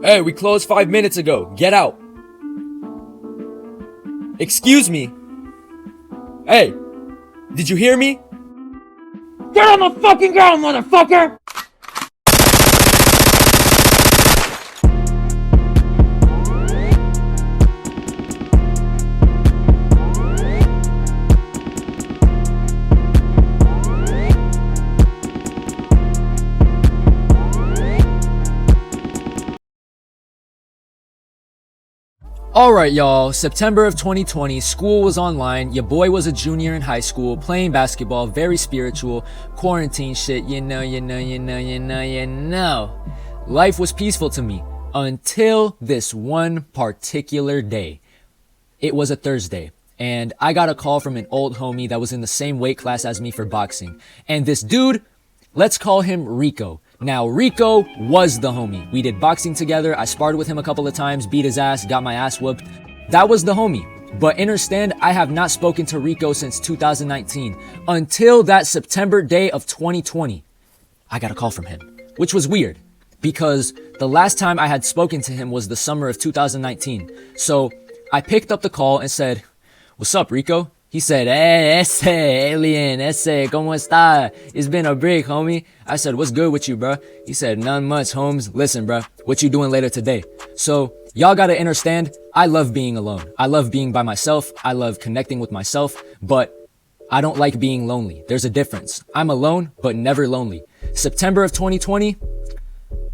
Hey, we closed 5 minutes ago. Get out. Excuse me. Hey, did you hear me? Get on the fucking ground, motherfucker! Alright y'all, September of 2020, school was online, your boy was a junior in high school, playing basketball, very spiritual, quarantine shit, you know. Life was peaceful to me, until this one particular day. It was a Thursday, and I got a call from an old homie that was in the same weight class as me for boxing. And this dude, let's call him Rico. Now, Rico was the homie. We did boxing together, I sparred with him a couple of times, beat his ass, got my ass whooped. That was the homie. But understand, I have not spoken to Rico since 2019, until that September day of 2020. I got a call from him, which was weird, because the last time I had spoken to him was the summer of 2019. So, I picked up the call and said, "What's up, Rico?" He said, "Hey, ese, alien, ese, ¿cómo está? It's been a break, homie." I said, "What's good with you, bro?" He said, "None much, Holmes. Listen, bro, what you doing later today?" So, y'all gotta understand, I love being alone. I love being by myself. I love connecting with myself, but I don't like being lonely. There's a difference. I'm alone, but never lonely. September of 2020,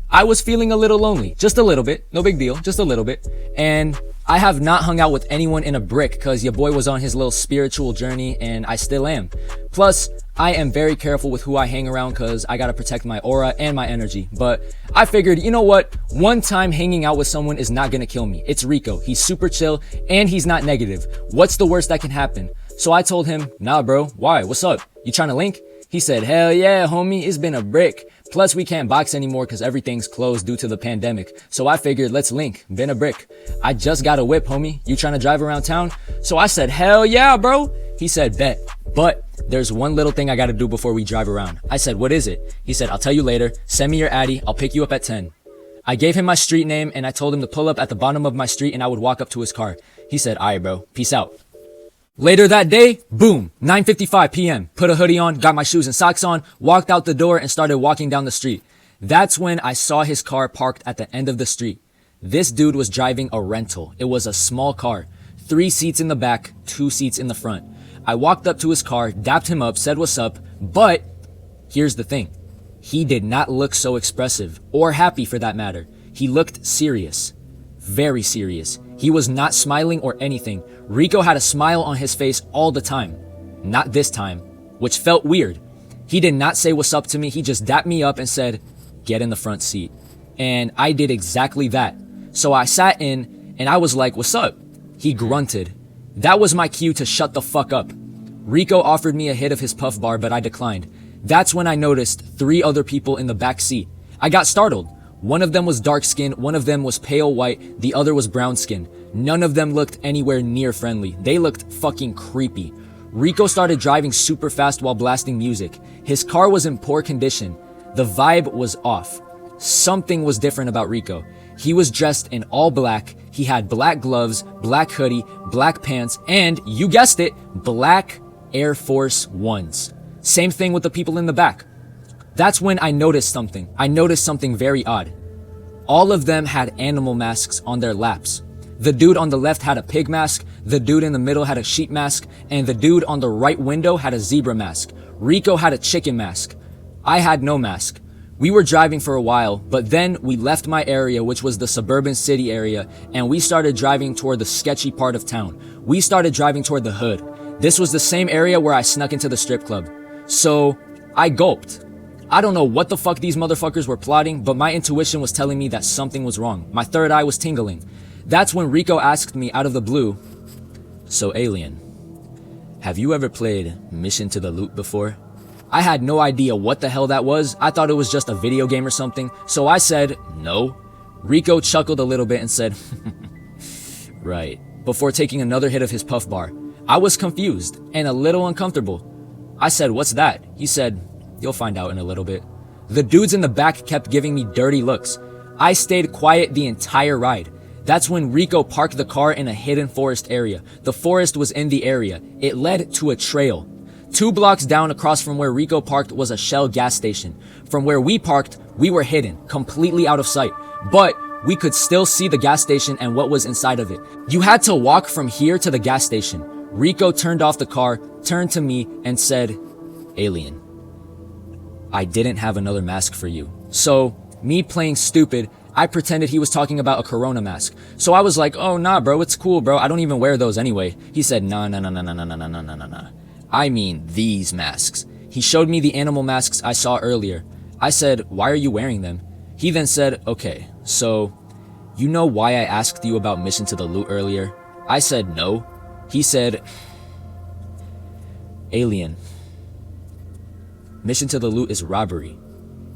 I was feeling a little lonely. Just a little bit. No big deal. Just a little bit. And I have not hung out with anyone in a brick because your boy was on his little spiritual journey and I still am. Plus, I am very careful with who I hang around because I gotta protect my aura and my energy. But I figured, you know what? One time hanging out with someone is not gonna kill me. It's Rico. He's super chill and he's not negative. What's the worst that can happen? So I told him, "Nah, bro. Why? What's up? You trying to link?" He said, "Hell yeah, homie. It's been a brick. Plus, we can't box anymore because everything's closed due to the pandemic. So I figured, let's link. Been a brick. I just got a whip, homie. You trying to drive around town?" So I said, "Hell yeah, bro." He said, "Bet. But there's one little thing I gotta do before we drive around." I said, "What is it?" He said, "I'll tell you later. Send me your Addy. I'll pick you up at 10. I gave him my street name and I told him to pull up at the bottom of my street and I would walk up to his car. He said, "Alright, bro. Peace out." Later that day, boom, 9:55 p.m. Put a hoodie on, got my shoes and socks on, walked out the door and started walking down the street. That's when I saw his car parked at the end of the street. This dude was driving a rental. It was a small car. 3 seats in the back, 2 seats in the front. I walked up to his car, dapped him up, said what's up, but here's the thing. He did not look so expressive, or happy for that matter. He looked serious. Very serious. He was not smiling or anything. Rico had a smile on his face all the time. Not this time, which felt weird. He did not say what's up to me. He just dapped me up and said, "Get in the front seat." And I did exactly that. So I sat in and I was like, "What's up?" He grunted. That was my cue to shut the fuck up. Rico offered me a hit of his puff bar, but I declined. That's when I noticed 3 other people in the back seat. I got startled. One of them was dark skinned, one of them was pale white, the other was brown skinned. None of them looked anywhere near friendly. They looked fucking creepy. Rico started driving super fast while blasting music. His car was in poor condition. The vibe was off. Something was different about Rico. He was dressed in all black. He had black gloves, black hoodie, black pants, and, you guessed it, black Air Force Ones. Same thing with the people in the back. That's when I noticed something. I noticed something very odd. All of them had animal masks on their laps. The dude on the left had a pig mask, the dude in the middle had a sheep mask, and the dude on the right window had a zebra mask. Rico had a chicken mask. I had no mask. We were driving for a while, but then we left my area, which was the suburban city area, and we started driving toward the sketchy part of town. We started driving toward the hood. This was the same area where I snuck into the strip club. So, I gulped. I don't know what the fuck these motherfuckers were plotting, but my intuition was telling me that something was wrong. My third eye was tingling. That's when Rico asked me out of the blue, "So alien, have you ever played Mission to the Loot before?" I had no idea what the hell that was. I thought it was just a video game or something. So I said, "No." Rico chuckled a little bit and said, "Right," before taking another hit of his puff bar. I was confused and a little uncomfortable. I said, "What's that?" He said, "You'll find out in a little bit." The dudes in the back kept giving me dirty looks. I stayed quiet the entire ride. That's when Rico parked the car in a hidden forest area. The forest was in the area. It led to a trail. 2 blocks down across from where Rico parked was a Shell gas station. From where we parked, we were hidden, completely out of sight. But we could still see the gas station and what was inside of it. You had to walk from here to the gas station. Rico turned off the car, turned to me, and said, "Alien, I didn't have another mask for you." So, me playing stupid, I pretended he was talking about a Corona mask. So I was like, "Oh, nah, bro, it's cool, bro. I don't even wear those anyway." He said, "Nah. I mean these masks." He showed me the animal masks I saw earlier. I said, "Why are you wearing them?" He then said, "Okay, so, you know why I asked you about Mission to the Loot earlier?" I said, "No." He said, "Alien, Mission to the Loot is robbery.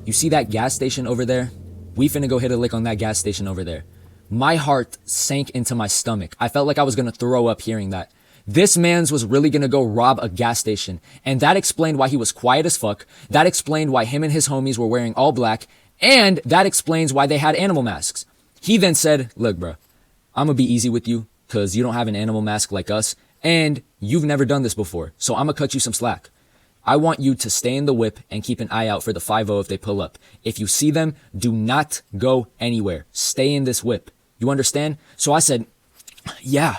You see that gas station over there? We finna go hit a lick on that gas station over there." My heart sank into my stomach. I felt like I was gonna throw up hearing that. This man's was really gonna go rob a gas station. And that explained why he was quiet as fuck. That explained why him and his homies were wearing all black. And that explains why they had animal masks. He then said, "Look, bro, I'm gonna be easy with you, cause you don't have an animal mask like us. And you've never done this before. So I'm gonna cut you some slack. I want you to stay in the whip and keep an eye out for the 5-0 if they pull up. If you see them, do not go anywhere. Stay in this whip. You understand?" So I said, yeah,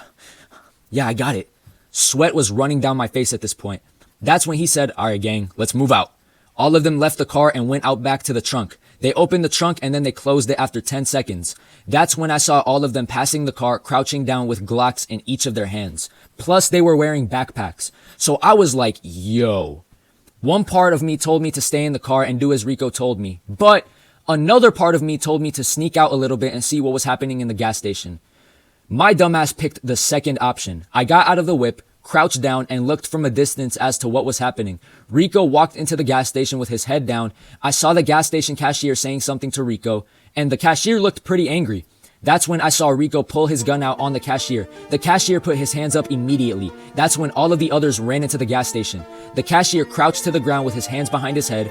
I got it." Sweat was running down my face at this point. That's when he said, "All right, gang, let's move out." All of them left the car and went out back to the trunk. They opened the trunk and then they closed it after 10 seconds. That's when I saw all of them passing the car, crouching down with Glocks in each of their hands. Plus they were wearing backpacks. So I was like, yo. One part of me told me to stay in the car and do as Rico told me. But another part of me told me to sneak out a little bit and see what was happening in the gas station. My dumbass picked the second option. I got out of the whip, crouched down, and looked from a distance as to what was happening. Rico walked into the gas station with his head down. I saw the gas station cashier saying something to Rico, and the cashier looked pretty angry. That's when I saw Rico pull his gun out on the cashier. The cashier put his hands up immediately. That's when all of the others ran into the gas station. The cashier crouched to the ground with his hands behind his head.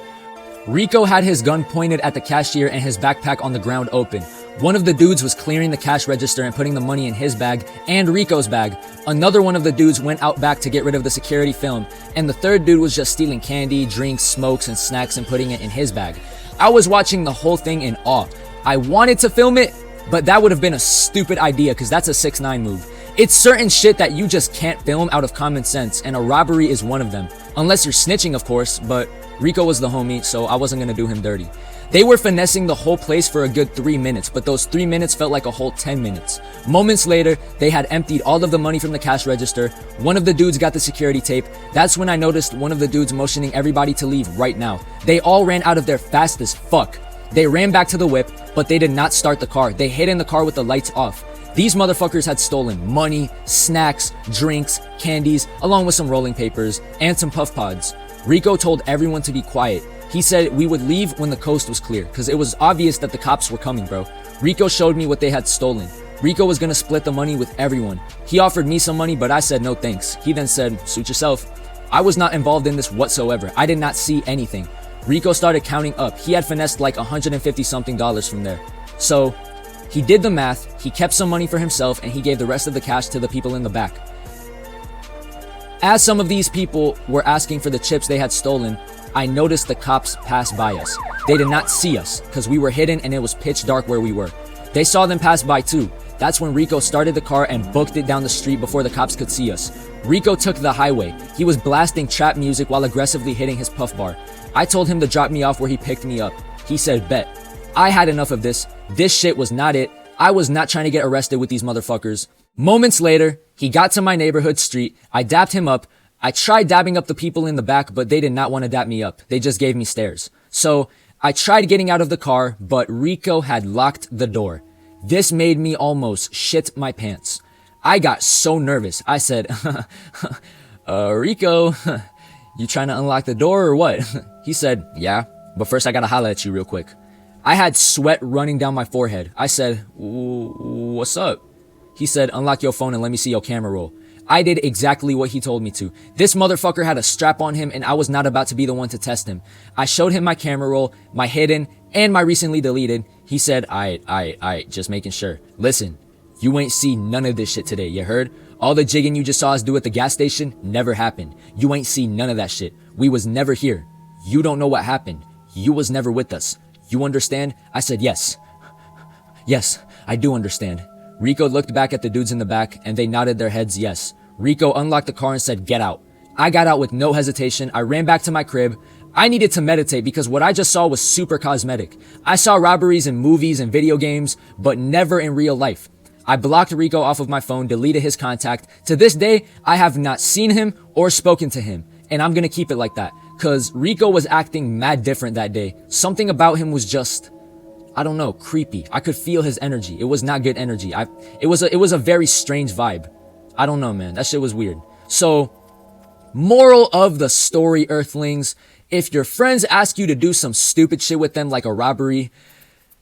Rico had his gun pointed at the cashier and his backpack on the ground open. One of the dudes was clearing the cash register and putting the money in his bag and Rico's bag. Another one of the dudes went out back to get rid of the security film. And the third dude was just stealing candy, drinks, smokes, and snacks and putting it in his bag. I was watching the whole thing in awe. I wanted to film it, but that would have been a stupid idea because that's a 6ix9ine move. It's certain shit that you just can't film out of common sense, and a robbery is one of them. Unless you're snitching, of course, but Rico was the homie, so I wasn't gonna do him dirty. They were finessing the whole place for a good 3 minutes, but those 3 minutes felt like a whole 10 minutes. Moments later, they had emptied all of the money from the cash register. One of the dudes got the security tape. That's when I noticed one of the dudes motioning everybody to leave right now. They all ran out of there fast as fuck. They ran back to the whip, but they did not start the car. They hid in the car with the lights off. These motherfuckers had stolen money, snacks, drinks, candies, along with some rolling papers and some puff pods. Rico told everyone to be quiet. He said we would leave when the coast was clear, because it was obvious that the cops were coming, bro. Rico showed me what they had stolen. Rico was gonna split the money with everyone. He offered me some money, but I said no thanks. He then said, "Suit yourself." I was not involved in this whatsoever. I did not see anything. Rico started counting up. He had finessed like $150 something from there. So he did the math, he kept some money for himself, and he gave the rest of the cash to the people in the back. As some of these people were asking for the chips they had stolen, I noticed the cops pass by us. They did not see us because we were hidden and it was pitch dark where we were. They saw them pass by too. That's when Rico started the car and booked it down the street before the cops could see us. Rico took the highway. He was blasting trap music while aggressively hitting his puff bar. I told him to drop me off where he picked me up. He said, "Bet." I had enough of this. This shit was not it. I was not trying to get arrested with these motherfuckers. Moments later, he got to my neighborhood street. I dapped him up. I tried dabbing up the people in the back, but they did not want to dap me up. They just gave me stares. So I tried getting out of the car, but Rico had locked the door. This made me almost shit my pants. I got so nervous. I said, Rico, you trying to unlock the door or what? He said, "Yeah, but first I gotta holla at you real quick." I had sweat running down my forehead. I said, "What's up?" He said, "Unlock your phone and let me see your camera roll." I did exactly what he told me to. This motherfucker had a strap on him and I was not about to be the one to test him. I showed him my camera roll, my hidden, and my recently deleted. He said, aight, just making sure. Listen, you ain't see none of this shit today, you heard? All the jigging you just saw us do at the gas station never happened. You ain't see none of that shit. We was never here. You don't know what happened. You was never with us. You understand? I said yes. Yes, I do understand. Rico looked back at the dudes in the back and they nodded their heads yes. Rico unlocked the car and said, get out. I got out with no hesitation. I ran back to my crib. I needed to meditate because what I just saw was super cosmetic. I saw robberies in movies and video games, but never in real life. I blocked Rico off of my phone, deleted his contact. To this day, I have not seen him or spoken to him. And I'm gonna keep it like that. Cause Rico was acting mad different that day. Something about him was just, I don't know, creepy. I could feel his energy. It was not good energy. It was a very strange vibe. I don't know, man. That shit was weird. So, moral of the story, Earthlings. If your friends ask you to do some stupid shit with them like a robbery,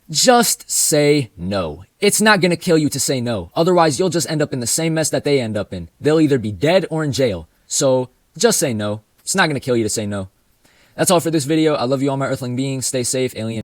just say no. It's not gonna kill you to say no. Otherwise, you'll just end up in the same mess that they end up in. They'll either be dead or in jail. So, just say no. It's not gonna kill you to say no. That's all for this video. I love you all my Earthling beings. Stay safe, alien.